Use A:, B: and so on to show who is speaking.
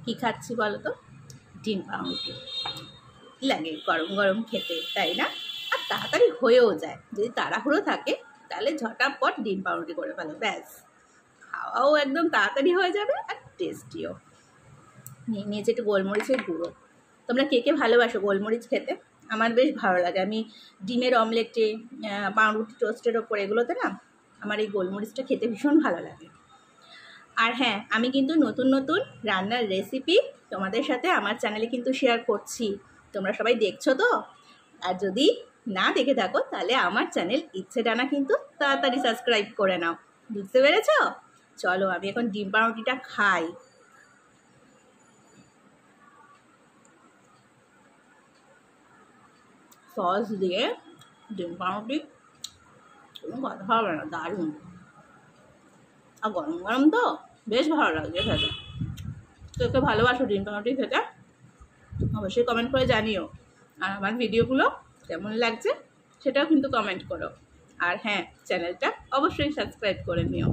A: কী খাচ্ছি বলো তো? ডিম পাউরুটি। লাগে গরম গরম খেতে, তাই না? আর তাড়াতাড়ি হয়েও যায়। যদি তাড়াহুড়ো থাকে তাহলে ঝটাপট ডিম পাউরুটি করে ফেলো, ব্যাস। খাওয়াও একদম তাড়াতাড়ি হয়ে যাবে আর টেস্টিও। নিয়ে নিয়েছি একটু গোলমরিচের গুঁড়ো। তোমরা কে কে ভালোবাসো গোলমরিচ খেতে? আমার বেশ ভালো লাগে। আমি ডিমের অমলেটে, পাউরুটি টোস্টের ওপর এগুলোতে না আমার এই গোলমরিচটা খেতে ভীষণ ভালো লাগে। আর হ্যাঁ, আমি কিন্তু নতুন নতুন রান্নার রেসিপি তোমাদের সাথে আমার চ্যানেলে কিন্তু শেয়ার করছি। তোমরা সবাই দেখছো তো? আর যদি না দেখে থাকো তাহলে আমার চ্যানেল ইচ্ছে ডানা কিন্তু তাড়াতাড়ি সাবস্ক্রাইব করে নাও। বুঝতে পেরেছ? চলো আমি এখন ডিম পাউরুটিটা খাই। সস দিয়ে ডিম পাউরুটি কোনো কথা হবে না, দারুণ। আর গরম গরম তো বেশ ভালো লাগছে খেতে। কে ভালোবাসো ডিম পাউরুটি খেতে? অবশ্যই কমেন্ট করে জানিও। আর আমার ভিডিওগুলো কেমন লাগছে সেটাও কিন্তু কমেন্ট করো। আর হ্যাঁ, চ্যানেলটা অবশ্যই সাবস্ক্রাইব করে নিও।